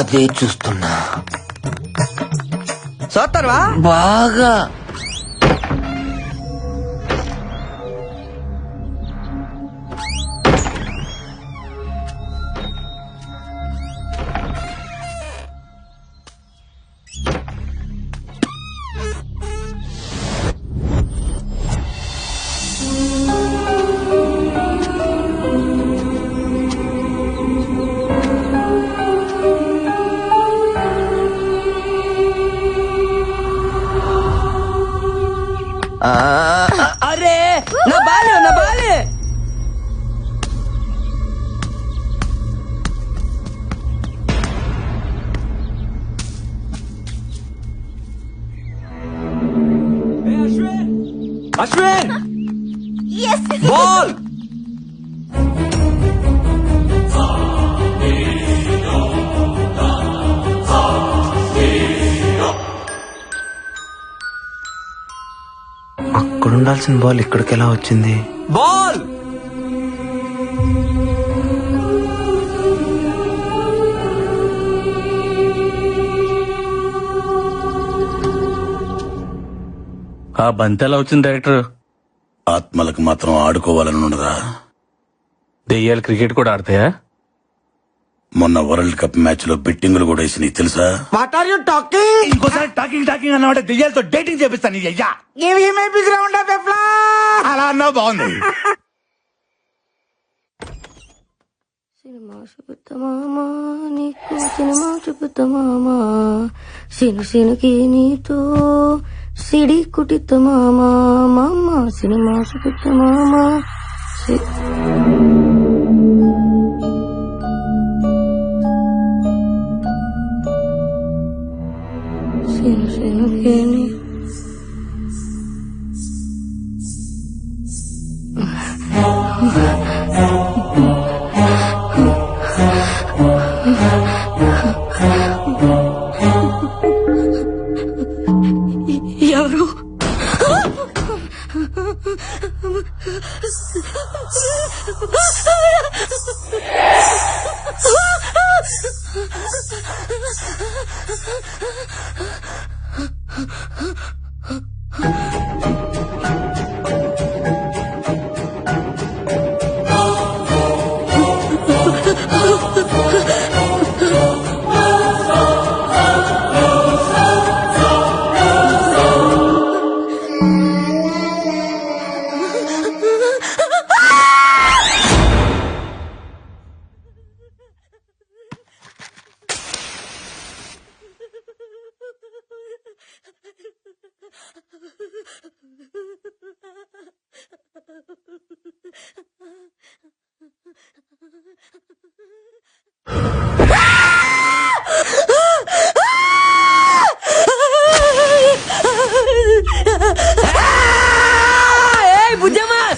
అదే చూస్తున్నా. చూస్తారా బాగా అరే నా బాలే నా బాలే. అశ్విన్ బాల్. అక్కడ ఉండాల్సిన బాల్ ఇక్కడికి ఎలా వచ్చింది? బాల్ ఆ బంతి ఎలా వచ్చింది డైరెక్టర్? ఆత్మలకు మాత్రం ఆడుకోవాలని ఉండదా? దెయ్యాలు క్రికెట్ కూడా ఆడతాయా? మొన్న వరల్డ్ కప్ మ్యాచ్ లో బెట్టింగులు కూడా వేసినాయి తెలుసా? What are you talking? ఇంకోసారి టాకింగ్ టాకింగ్ అన్నమాట దెయ్యాలతో డేటింగ్ చేపిస్తాను నీ అయ్యా. అలా అన్నావు బాగుంది. సినిమా చూపుతా మామా నీకు సినిమా చూపుతా మామా సిను సినుకి నీతో సిడి కుటిత మామా మామ సినిమా చూపుతా మామా సిను సినుకి నీ ఎవరు?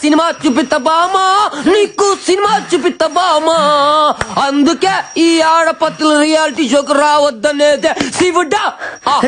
సినిమా చూపిస్తా బామా నీకు సినిమా చూపిస్తా బామా అందుకే ఈ ఆడపత్రుల రియాలిటీ షోకు రావద్దనేదే శివుడా.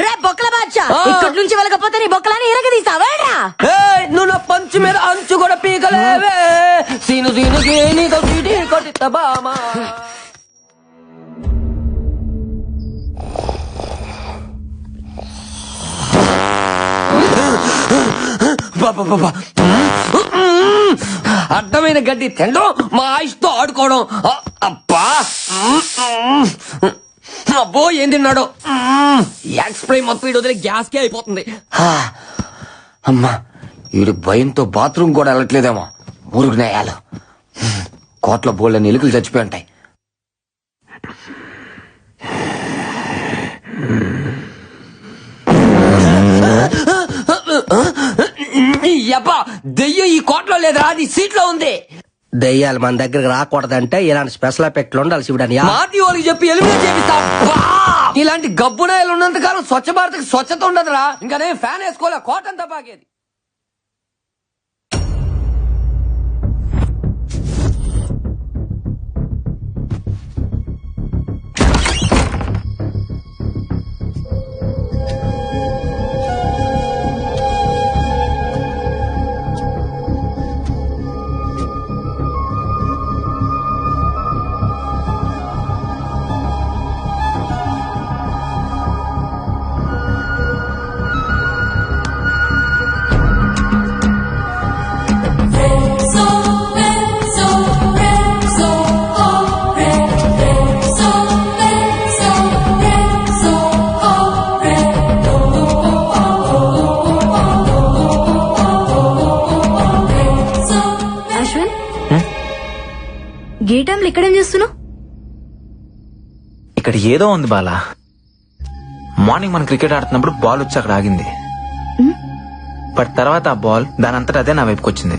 రే బొక్కల బాద్షా ఇక్కడి నుంచి వెళ్ళకపోతే నీ బొక్కలని ఇరగదీసావేరా? నువ్వు నా పంచు మీద అంచు కూడా పీకలేవే సీను సీనుకి నీతో సీటీ కొట్టిస్తా బామా. అడ్డమైన గడ్డి తినడం మా ఆయుష్తో ఆడుకోవడం. అబ్బా అబ్బో ఏం తిన్నాడు. ఎక్స్ప్రై మొత్తం వీడు వదిలే గ్యాస్ కే అయిపోతుంది. అమ్మా వీడు భయంతో బాత్రూమ్ కూడా వెళ్ళట్లేదేమో. మురుగునేయాలు కోట్ల బోళ్ళని ఎలుకలు చచ్చిపోయి ఉంటాయి. దెయ్యం ఈ కోట్లో లేదా, అది సీట్ లో ఉంది. దెయ్యాలు మన దగ్గరకు రాకూడదంటే ఇలాంటి స్పెషల్ ఎఫెక్ట్లు ఉండాలి శివుడని మాటి వాళ్ళకి చెప్పి ఎలిమినేట్ చేపిస్తా. ఇలాంటి గబ్బునాయలు ఉన్నంత కాలం స్వచ్ఛ భారత్ స్వచ్ఛత ఉండదురా. ఇంకా నేను ఫ్యాన్ వేసుకోలే, కోటంతా బాగేది. గీ టైంలో ఇక్కడేం చేస్తున్నావు? ఇక్కడ ఏదో ఉంది బాలా. మార్నింగ్ మనం క్రికెట్ ఆడుతున్నప్పుడు బాల్ వచ్చి అక్కడ ఆగింది. బట్ తర్వాత ఆ బాల్ దాని అంతటా అదే నా వైపుకి వచ్చింది.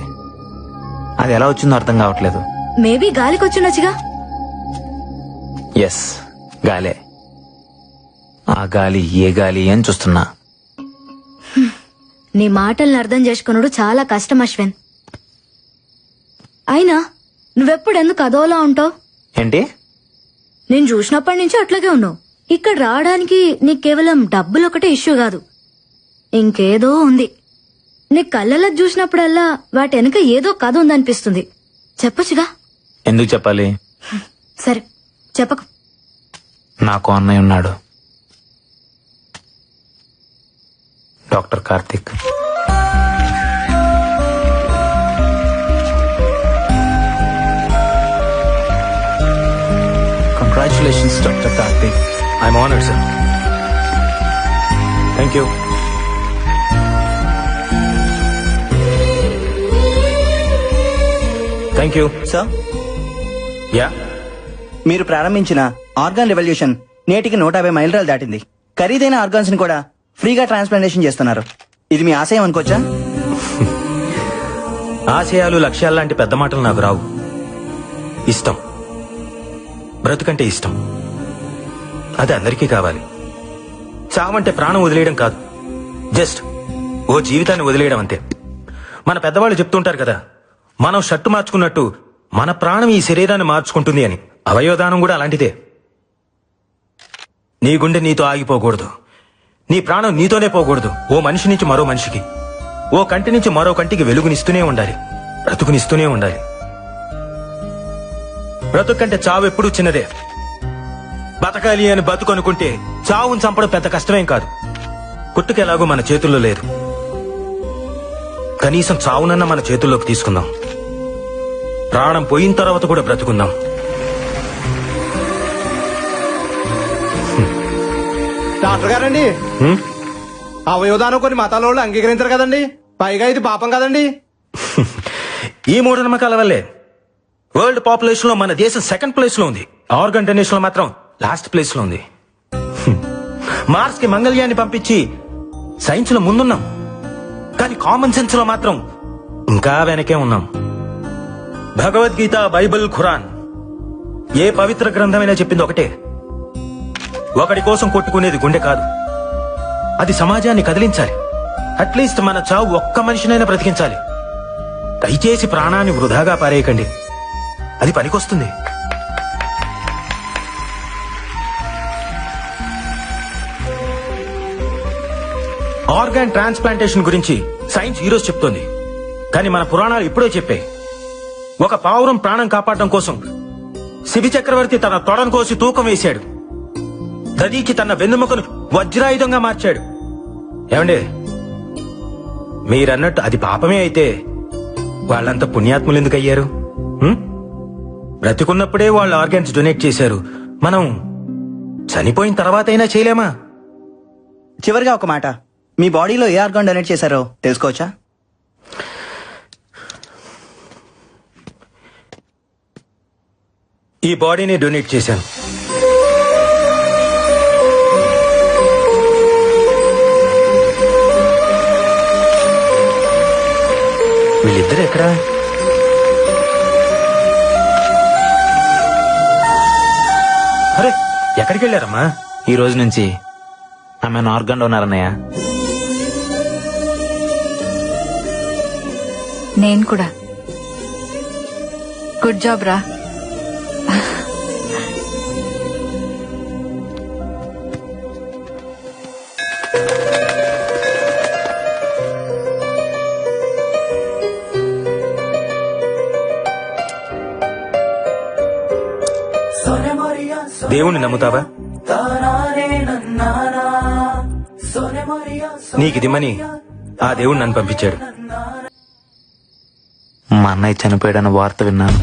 అది ఎలా వచ్చిందో అర్థం కావట్లేదు. మేబీ గాలికి వచ్చిండొచ్చుగా. ఎస్, గాలే. ఆ గాలి ఏ గాలి అని చూస్తున్నా. నీ మాటల్ని అర్థం చేసుకున్నాడు చాలా కష్టం అశ్విన్. అయినా నువ్వెప్పుడు ఎందుకు అదోలా ఉంటావు? ఏంటి? నేను చూసినప్పటి నుంచి అట్లాగే ఉన్నావు. ఇక్కడ రావడానికి నీకు కేవలం డబ్బులు ఒకటే ఇష్యూ కాదు, ఇంకేదో ఉంది. నీ కళ్ళలో చూసినప్పుడల్లా వాటి వెనక ఏదో కథ ఉందనిపిస్తుంది. చెప్పొచ్చుగా. ఎందుకు చెప్పాలి? సరే చెప్పకు. నాకు అన్నయ్య ఉన్నాడు, doctor Karthik. Congratulations doctor Karthik. I'm honoured sir. Thank you. Thank you sir, yeah. మీరు ప్రారంభించిన ఆర్గాన్ రెవల్యూషన్ నేటికి 150 మైలురాలు దాటింది. ఖరీదైన ఆర్గాన్స్ ని కూడా ఫ్రీగా ట్రాన్స్ప్లాంటేషన్ చేస్తున్నారు. ఇది మీ ఆశయం అనుకోవచ్చా? ఆశయాలు, లక్ష్యాలు లాంటి పెద్ద మాటలు నాకు రావు. ఇష్టం, బ్రతుకంటే ఇష్టం. అది అందరికీ కావాలి. చావంటే ప్రాణం వదిలేయడం కాదు, జస్ట్ ఓ జీవితాన్ని వదిలేయడం అంతే. మన పెద్దవాళ్ళు చెప్తుంటారు కదా, మనం షర్టు మార్చుకున్నట్టు మన ప్రాణం ఈ శరీరాన్ని మార్చుకుంటుంది అని. అవయవదానం కూడా అలాంటిదే. నీ గుండె నీతో ఆగిపోకూడదు, నీ ప్రాణం నీతోనే పోకూడదు. ఓ మనిషి నుంచి మరో మనిషికి, ఓ కంటి నుంచి మరో కంటికి వెలుగునిస్తూనే ఉండాలి, బ్రతుకునిస్తూనే ఉండాలి. బ్రతుకు కంటే చావు ఎప్పుడూ చిన్నదే. బతకాలి అని బతుకనుకుంటే చావును చంపడం పెద్ద కష్టమేం కాదు. పుట్టుకెలాగో మన చేతుల్లో లేదు, కనీసం చావునన్నా మన చేతుల్లోకి తీసుకుందాం. ప్రాణం పోయిన తర్వాత కూడా బ్రతుకుందాం. డాక్టర్ గారండి, అవయవదానం కొన్ని మతాల వాళ్ళు అంగీకరించారు కదండి, పైగా ఇది పాపం కదండి. ఈ మూఢనమ్మకాల వల్లే వరల్డ్ పాపులేషన్ లో మన దేశం సెకండ్ ప్లేస్ లో ఉంది. ఆర్గన్ డొనేషన్ లో మాత్రం లాస్ట్ ప్లేస్ లో ఉంది. మార్స్ కి మంగళ్యాన్ని పంపించి సైన్స్ లో ముందున్నాం, కానీ కామన్ సెన్స్ లో మాత్రం ఇంకా వెనకే ఉన్నాం. భగవద్గీత, బైబిల్, ఖురాన్, ఏ పవిత్ర గ్రంథమైనా చెప్పింది ఒకటే, ఒకడి కోసం కొట్టుకునేది గుండె కాదు, అది సమాజాన్ని కదిలించాలి. అట్లీస్ట్ మన చావు ఒక్క మనిషినైనా బ్రతికించాలి. దయచేసి ప్రాణాన్ని వృధాగా పారేయకండి, అది పనికొస్తుంది. ఆర్గాన్ ట్రాన్స్ప్లాంటేషన్ గురించి సైన్స్ ఈరోజు చెప్తోంది, కానీ మన పురాణాలు ఇప్పుడే చెప్పాయి. ఒక పావురం ప్రాణం కాపాడడం కోసం శిబి చక్రవర్తి తన తొడను కోసి తూకం వేశాడు. దదీకి తన వెన్నెముకను వజ్రాయుధంగా మార్చాడు. ఏమండే, మీరన్నట్టు అది పాపమే అయితే వాళ్ళంతా పుణ్యాత్ములు ఎందుకు అయ్యారు? బ్రతికున్నప్పుడే వాళ్ళు ఆర్గాన్స్ డొనేట్ చేశారు, మనం చనిపోయిన తర్వాత అయినా చేయలేమా? చివరిగా ఒక మాట, మీ బాడీలో ఏ ఆర్గాన్ డొనేట్ చేశారో తెలుసుకోవచ్చా? ఈ బాడీని డొనేట్ చేశాను. వీళ్ళిద్దరు ఎక్కడా? అరే, ఎక్కడికి వెళ్ళారమ్మా? ఈ రోజు నుంచి ఆమె ఆర్గాన్ డోనర్ అన్నయ్య. నేను కూడా. గుడ్ జాబ్ రా. దేవుణ్ణి నమ్ముతావా? నీకిదిమ్మని ఆ దేవుడు నన్ను పంపించాడు. మా అన్నయ్య చనిపోయాడన్న వార్త విన్నాను.